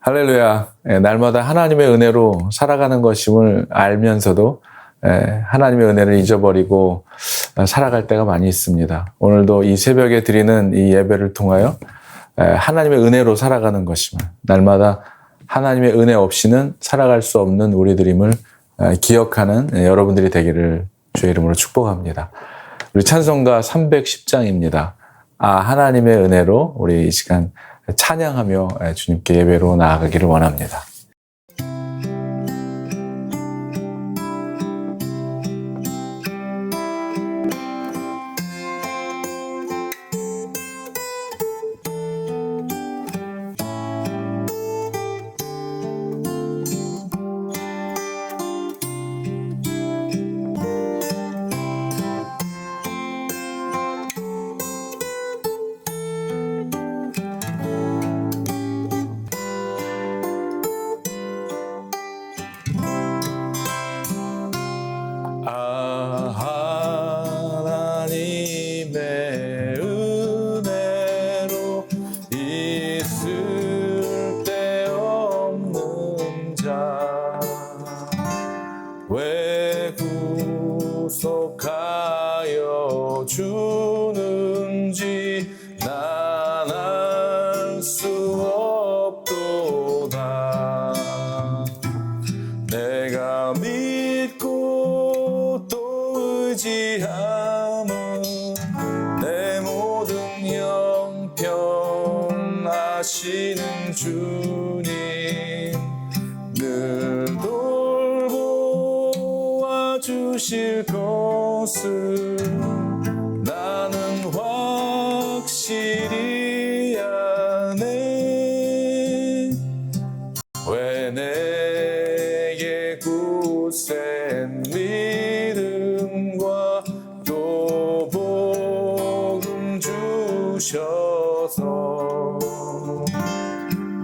할렐루야. 날마다 하나님의 은혜로 살아가는 것임을 알면서도 하나님의 은혜를 잊어버리고 살아갈 때가 많이 있습니다. 오늘도 이 새벽에 드리는 이 예배를 통하여 하나님의 은혜로 살아가는 것임을, 날마다 하나님의 은혜 없이는 살아갈 수 없는 우리들임을 기억하는 여러분들이 되기를 주의 이름으로 축복합니다. 우리 찬송가 310장입니다. 하나님의 은혜로 우리 이 시간 찬양하며 주님께 예배로 나아가기를 원합니다. 하나님의 은혜로 있을 데 없는 자, 왜 구속하여 주는지 난 알 수 없도다. 내가 믿고 또 의지함은 내 모든 형편하시는 주님, 늘 돌보아 주실 것을 나는 확실히 아네. 왜 내게 굳센 믿음과 또 복음 주셔서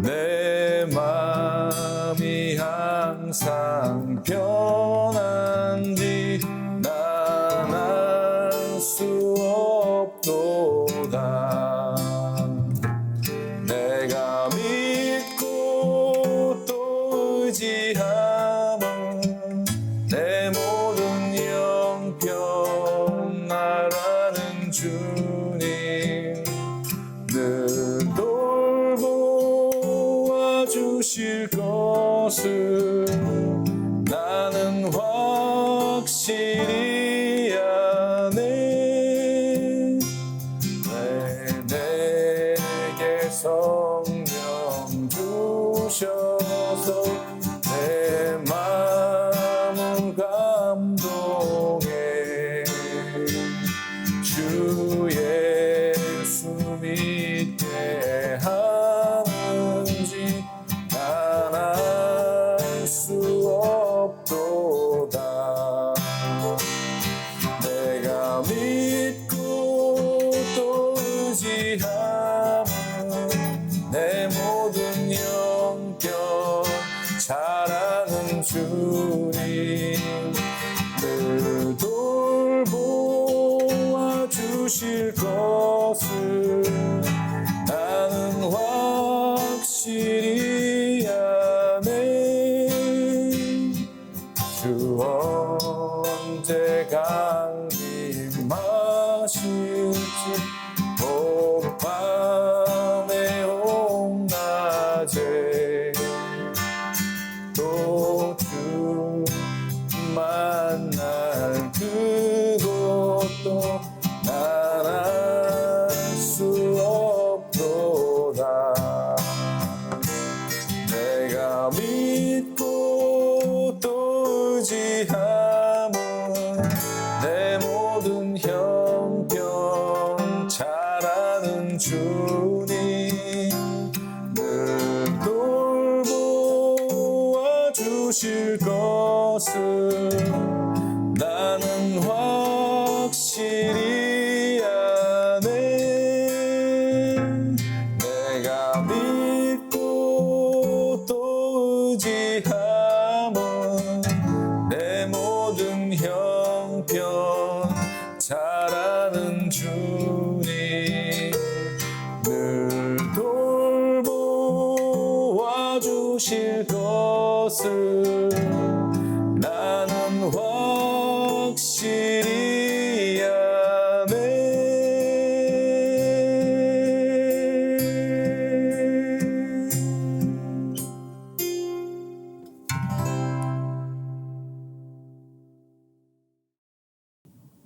내 맘이 항상 편한지 난 알 수 없도다. 내가 믿고 또 의지함은 내 모든 형편 나라는 주님, 늘 돌보아 주실 것을 나는 확실히 아네. 왜 내게 성령 주셔서 내 마음을 감동해. 주 예수 믿게 하는지 난 알 수 없도다. 내가 믿고 또 의지함은 내 모든 형편 잘 아는 주님, 늘 돌보아 주실 것을 나는 확실히 아네. 주 언제 강림하실지 봄밤에 홍낮에 또 주 만날 그것도 난 알 수 없도다. 내가 믿고 또 의지함은 내 모든 형편 잘 아는 주님, 늘 돌보아 주실 것을 나는 확실히 아네. 내가 믿고 또 의지함은 내 모든 형편 잘 아는 주님, 늘 돌보아 주 나는 확실히 아네.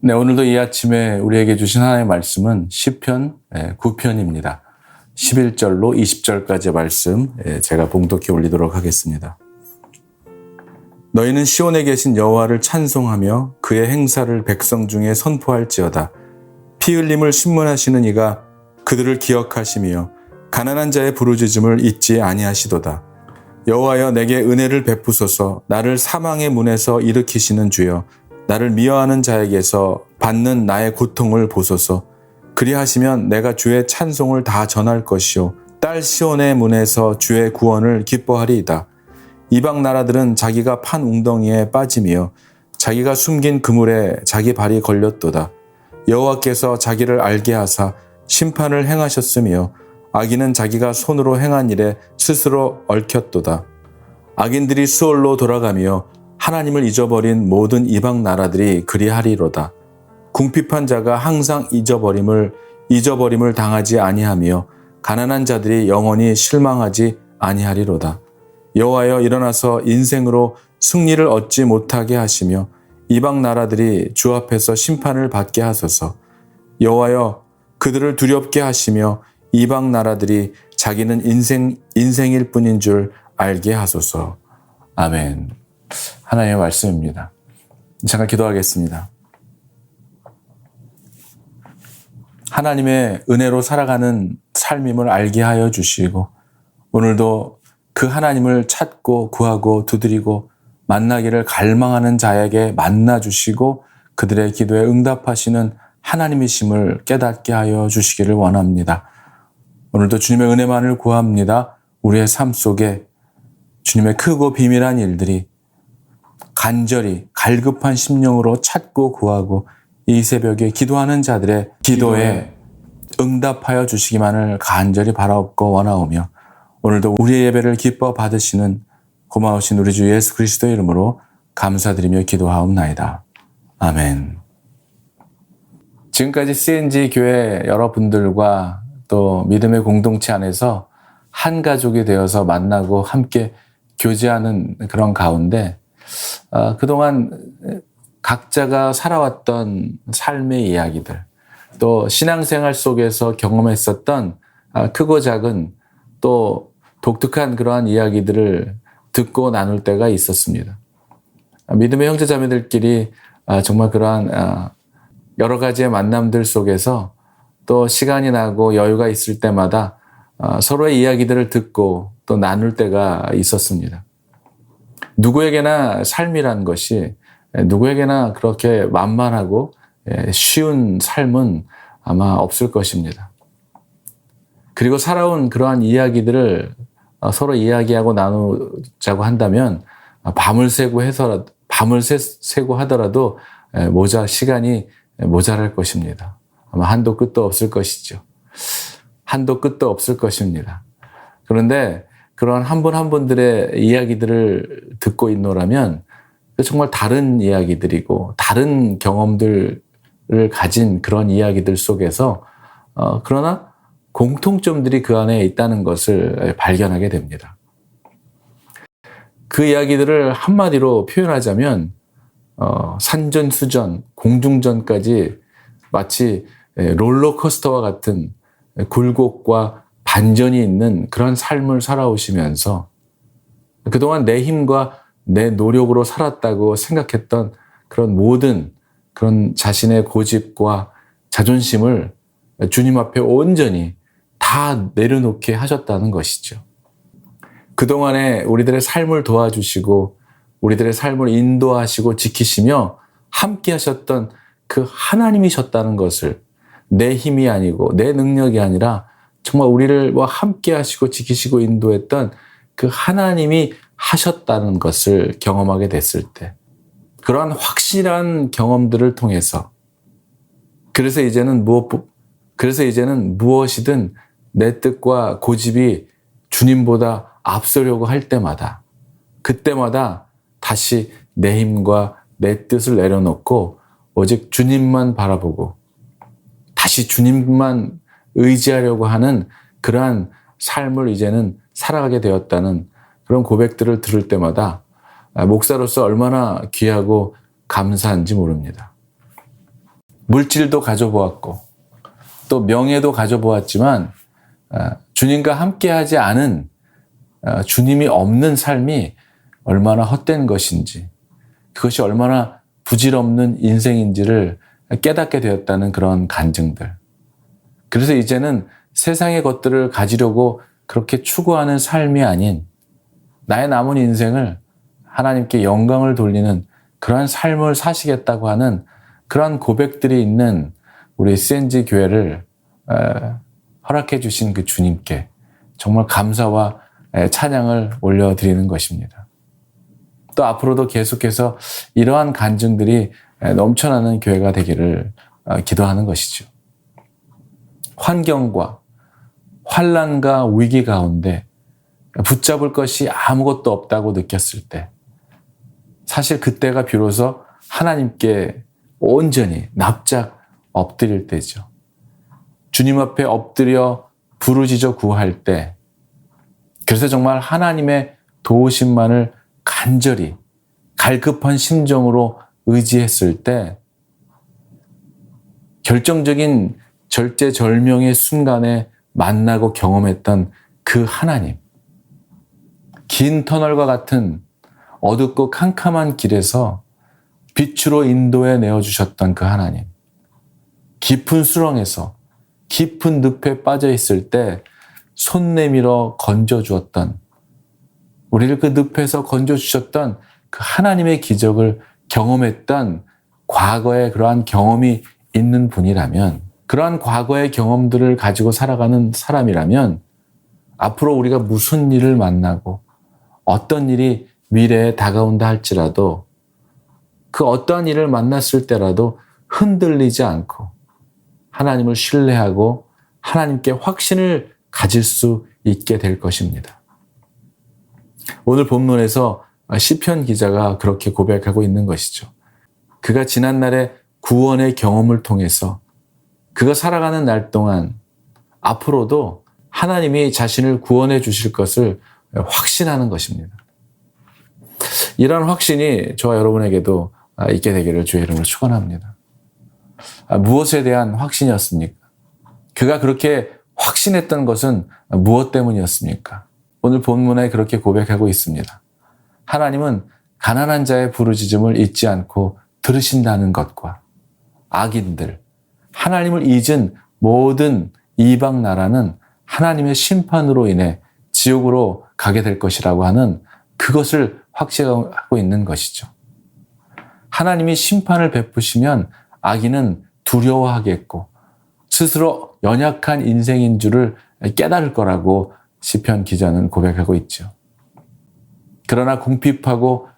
네, 오늘도 이 아침에 우리에게 주신 하나님의 말씀은 시편 9편입니다. 11절로 20절까지의 말씀 제가 봉독해 올리도록 하겠습니다. 너희는 시온에 계신 여호와를 찬송하며 그의 행사를 백성 중에 선포할지어다. 피 흘림을 신문하시는 이가 그들을 기억하시며 가난한 자의 부르짖음을 잊지 아니하시도다. 여호와여, 내게 은혜를 베푸소서. 나를 사망의 문에서 일으키시는 주여, 나를 미워하는 자에게서 받는 나의 고통을 보소서. 그리하시면 내가 주의 찬송을 다 전할 것이요 딸 시온의 문에서 주의 구원을 기뻐하리이다. 이방 나라들은 자기가 판 웅덩이에 빠지며 자기가 숨긴 그물에 자기 발이 걸렸도다. 여호와께서 자기를 알게 하사 심판을 행하셨으며 악인은 자기가 손으로 행한 일에 스스로 얽혔도다. 악인들이 수월로 돌아가며 하나님을 잊어버린 모든 이방 나라들이 그리하리로다. 궁핍한 자가 항상 잊어버림을 당하지 아니하며 가난한 자들이 영원히 실망하지 아니하리로다. 여호와여, 일어나서 인생으로 승리를 얻지 못하게 하시며 이방 나라들이 주 앞에서 심판을 받게 하소서. 여호와여, 그들을 두렵게 하시며 이방 나라들이 자기는 인생일 뿐인 줄 알게 하소서. 아멘. 하나님의 말씀입니다. 잠깐 기도하겠습니다. 하나님의 은혜로 살아가는 삶임을 알게 하여 주시고 오늘도 그 하나님을 찾고 구하고 두드리고 만나기를 갈망하는 자에게 만나 주시고 그들의 기도에 응답하시는 하나님이심을 깨닫게 하여 주시기를 원합니다. 오늘도 주님의 은혜만을 구합니다. 우리의 삶 속에 주님의 크고 비밀한 일들이 간절히 갈급한 심령으로 찾고 구하고 이 새벽에 기도하는 자들의 기도에 응답하여 주시기만을 간절히 바라옵고 원하오며 오늘도 우리의 예배를 기뻐 받으시는 고마우신 우리 주 예수 그리스도의 이름으로 감사드리며 기도하옵나이다. 아멘. 지금까지 CNG 교회 여러분들과 또 믿음의 공동체 안에서 한 가족이 되어서 만나고 함께 교제하는 그런 가운데 그동안 각자가 살아왔던 삶의 이야기들, 또 신앙생활 속에서 경험했었던 크고 작은 또 독특한 그러한 이야기들을 듣고 나눌 때가 있었습니다. 믿음의 형제자매들끼리 정말 그러한 여러 가지의 만남들 속에서 또 시간이 나고 여유가 있을 때마다 서로의 이야기들을 듣고 또 나눌 때가 있었습니다. 누구에게나 삶이란 것이 누구에게나 그렇게 만만하고 쉬운 삶은 아마 없을 것입니다. 그리고 살아온 그러한 이야기들을 서로 이야기하고 나누자고 한다면 밤을 새고 하더라도 시간이 모자랄 것입니다. 아마 한도 끝도 없을 것이죠. 한도 끝도 없을 것입니다. 그런데 그런 한 분 한 분들의 이야기들을 듣고 있노라면 정말 다른 이야기들이고 다른 경험들을 가진 그런 이야기들 속에서 그러나 공통점들이 그 안에 있다는 것을 발견하게 됩니다. 그 이야기들을 한마디로 표현하자면 산전수전, 공중전까지 마치 롤러코스터와 같은 굴곡과 반전이 있는 그런 삶을 살아오시면서 그동안 내 힘과 내 노력으로 살았다고 생각했던 그런 모든 그런 자신의 고집과 자존심을 주님 앞에 온전히 다 내려놓게 하셨다는 것이죠. 그동안에 우리들의 삶을 도와주시고 우리들의 삶을 인도하시고 지키시며 함께 하셨던 그 하나님이셨다는 것을 내 힘이 아니고 내 능력이 아니라 정말 우리를 함께 하시고 지키시고 인도했던 그 하나님이 하셨다는 것을 경험하게 됐을 때 그러한 확실한 경험들을 통해서 그래서 이제는 무엇이든 내 뜻과 고집이 주님보다 앞서려고 할 때마다 그때마다 다시 내 힘과 내 뜻을 내려놓고 오직 주님만 바라보고 다시 주님만 의지하려고 하는 그러한 삶을 이제는 살아가게 되었다는 그런 고백들을 들을 때마다 목사로서 얼마나 귀하고 감사한지 모릅니다. 물질도 가져보았고 또 명예도 가져보았지만 주님과 함께하지 않은 주님이 없는 삶이 얼마나 헛된 것인지, 그것이 얼마나 부질없는 인생인지를 깨닫게 되었다는 그런 간증들. 그래서 이제는 세상의 것들을 가지려고 그렇게 추구하는 삶이 아닌 나의 남은 인생을 하나님께 영광을 돌리는 그러한 삶을 사시겠다고 하는 그러한 고백들이 있는 우리 CNG 교회를 허락해 주신 그 주님께 정말 감사와 찬양을 올려드리는 것입니다. 또 앞으로도 계속해서 이러한 간증들이 넘쳐나는 교회가 되기를 기도하는 것이죠. 환경과 환난과 위기 가운데 붙잡을 것이 아무것도 없다고 느꼈을 때 사실 그때가 비로소 하나님께 온전히 납작 엎드릴 때죠. 주님 앞에 엎드려 부르짖어 구할 때, 그래서 정말 하나님의 도우심만을 간절히 갈급한 심정으로 의지했을 때 결정적인 절제절명의 순간에 만나고 경험했던 그 하나님, 긴 터널과 같은 어둡고 캄캄한 길에서 빛으로 인도해 내어주셨던 그 하나님, 깊은 수렁에서 깊은 늪에 빠져 있을 때 손 내밀어 건져주었던, 우리를 그 늪에서 건져주셨던 그 하나님의 기적을 경험했던 과거의 그러한 경험이 있는 분이라면, 그러한 과거의 경험들을 가지고 살아가는 사람이라면 앞으로 우리가 무슨 일을 만나고 어떤 일이 미래에 다가온다 할지라도 그 어떠한 일을 만났을 때라도 흔들리지 않고 하나님을 신뢰하고 하나님께 확신을 가질 수 있게 될 것입니다. 오늘 본문에서 시편 기자가 그렇게 고백하고 있는 것이죠. 그가 지난날의 구원의 경험을 통해서 그가 살아가는 날 동안 앞으로도 하나님이 자신을 구원해 주실 것을 확신하는 것입니다. 이런 확신이 저와 여러분에게도 있게 되기를 주의 이름으로 축원합니다. 무엇에 대한 확신이었습니까? 그가 그렇게 확신했던 것은 무엇 때문이었습니까? 오늘 본문에 그렇게 고백하고 있습니다. 하나님은 가난한 자의 부르짖음을 잊지 않고 들으신다는 것과 악인들, 하나님을 잊은 모든 이방 나라는 하나님의 심판으로 인해 지옥으로 가게 될 것이라고 하는 그것을 확신하고 있는 것이죠. 하나님이 심판을 베푸시면 악인은 두려워하겠고 스스로 연약한 인생인 줄을 깨달을 거라고 시편 기자는 고백하고 있죠. 그러나 궁핍하고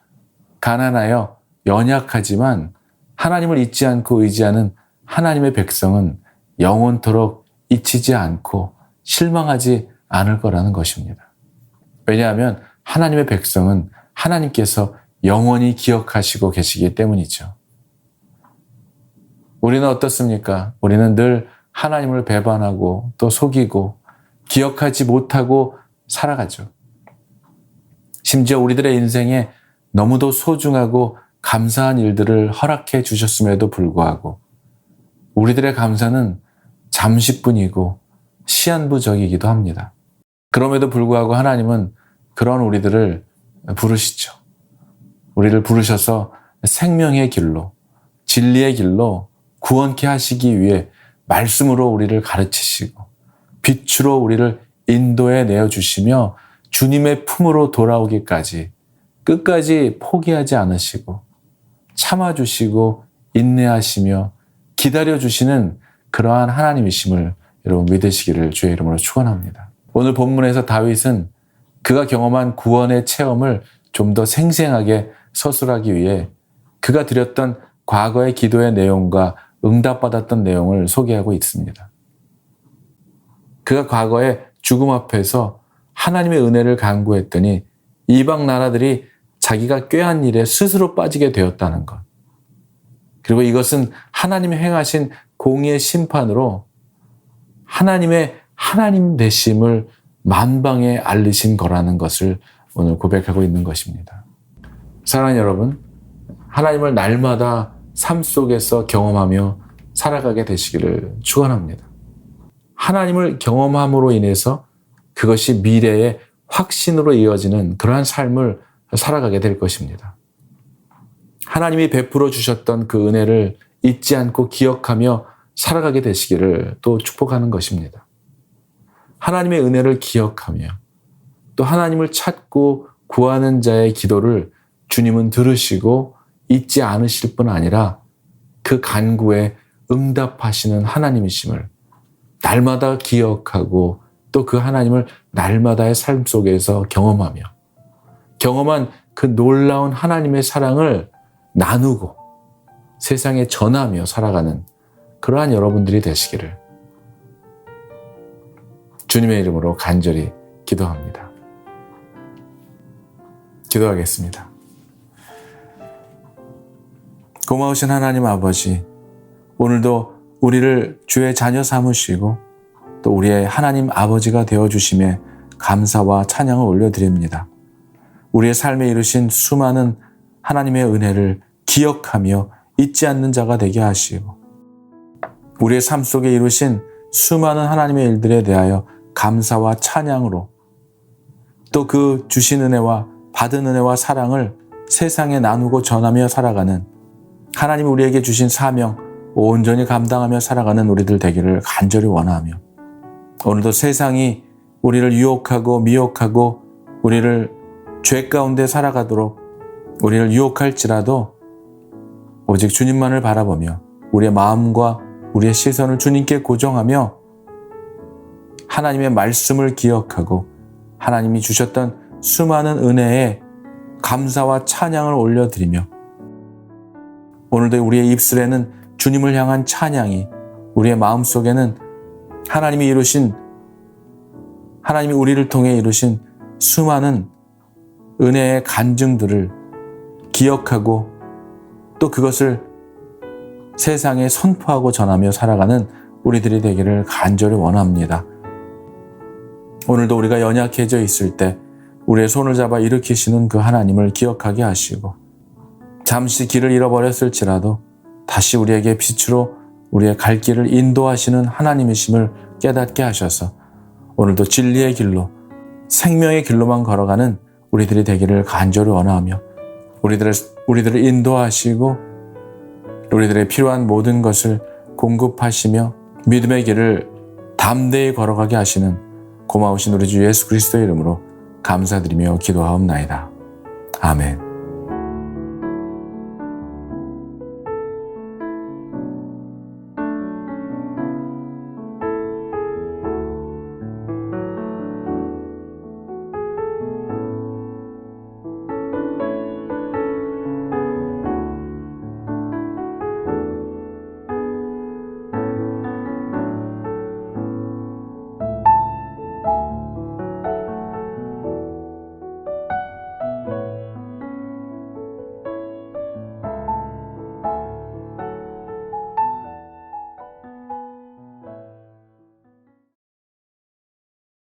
가난하여 연약하지만 하나님을 잊지 않고 의지하는 하나님의 백성은 영원토록 잊히지 않고 실망하지 않을 거라는 것입니다. 왜냐하면 하나님의 백성은 하나님께서 영원히 기억하시고 계시기 때문이죠. 우리는 어떻습니까? 우리는 늘 하나님을 배반하고 또 속이고 기억하지 못하고 살아가죠. 심지어 우리들의 인생에 너무도 소중하고 감사한 일들을 허락해 주셨음에도 불구하고 우리들의 감사는 잠시뿐이고 시한부적이기도 합니다. 그럼에도 불구하고 하나님은 그런 우리들을 부르시죠. 우리를 부르셔서 생명의 길로, 진리의 길로 구원케 하시기 위해 말씀으로 우리를 가르치시고 빛으로 우리를 인도해 내어주시며 주님의 품으로 돌아오기까지 끝까지 포기하지 않으시고 참아주시고 인내하시며 기다려주시는 그러한 하나님이심을 여러분 믿으시기를 주의 이름으로 축원합니다. 오늘 본문에서 다윗은 그가 경험한 구원의 체험을 좀 더 생생하게 서술하기 위해 그가 드렸던 과거의 기도의 내용과 응답받았던 내용을 소개하고 있습니다. 그가 과거에 죽음 앞에서 하나님의 은혜를 간구했더니 이방 나라들이 자기가 꾀한 일에 스스로 빠지게 되었다는 것. 그리고 이것은 하나님이 행하신 공의의 심판으로 하나님의 하나님 되심을 만방에 알리신 거라는 것을 오늘 고백하고 있는 것입니다. 사랑하는 여러분, 하나님을 날마다 삶 속에서 경험하며 살아가게 되시기를 축원합니다. 하나님을 경험함으로 인해서 그것이 미래의 확신으로 이어지는 그러한 삶을 살아가게 될 것입니다. 하나님이 베풀어 주셨던 그 은혜를 잊지 않고 기억하며 살아가게 되시기를 또 축복하는 것입니다. 하나님의 은혜를 기억하며 또 하나님을 찾고 구하는 자의 기도를 주님은 들으시고 잊지 않으실 뿐 아니라 그 간구에 응답하시는 하나님이심을 날마다 기억하고 또 그 하나님을 날마다의 삶 속에서 경험하며 경험한 그 놀라운 하나님의 사랑을 나누고 세상에 전하며 살아가는 그러한 여러분들이 되시기를 주님의 이름으로 간절히 기도합니다. 기도하겠습니다. 고마우신 하나님 아버지, 오늘도 우리를 주의 자녀 삼으시고 또 우리의 하나님 아버지가 되어주심에 감사와 찬양을 올려드립니다. 우리의 삶에 이루신 수많은 하나님의 은혜를 기억하며 잊지 않는 자가 되게 하시고 우리의 삶 속에 이루신 수많은 하나님의 일들에 대하여 감사와 찬양으로 또 그 주신 은혜와 받은 은혜와 사랑을 세상에 나누고 전하며 살아가는 하나님 우리에게 주신 사명 온전히 감당하며 살아가는 우리들 되기를 간절히 원하며 오늘도 세상이 우리를 유혹하고 미혹하고 우리를 죄 가운데 살아가도록 우리를 유혹할지라도 오직 주님만을 바라보며 우리의 마음과 우리의 시선을 주님께 고정하며 하나님의 말씀을 기억하고 하나님이 주셨던 수많은 은혜에 감사와 찬양을 올려드리며 오늘도 우리의 입술에는 주님을 향한 찬양이 우리의 마음속에는 하나님이 우리를 통해 이루신 수많은 은혜의 간증들을 기억하고 또 그것을 세상에 선포하고 전하며 살아가는 우리들이 되기를 간절히 원합니다. 오늘도 우리가 연약해져 있을 때 우리의 손을 잡아 일으키시는 그 하나님을 기억하게 하시고 잠시 길을 잃어버렸을지라도 다시 우리에게 빛으로 우리의 갈 길을 인도하시는 하나님이심을 깨닫게 하셔서 오늘도 진리의 길로 생명의 길로만 걸어가는 우리들이 되기를 간절히 원하며 우리들을 인도하시고 우리들의 필요한 모든 것을 공급하시며 믿음의 길을 담대히 걸어가게 하시는 고마우신 우리 주 예수 그리스도의 이름으로 감사드리며 기도하옵나이다. 아멘.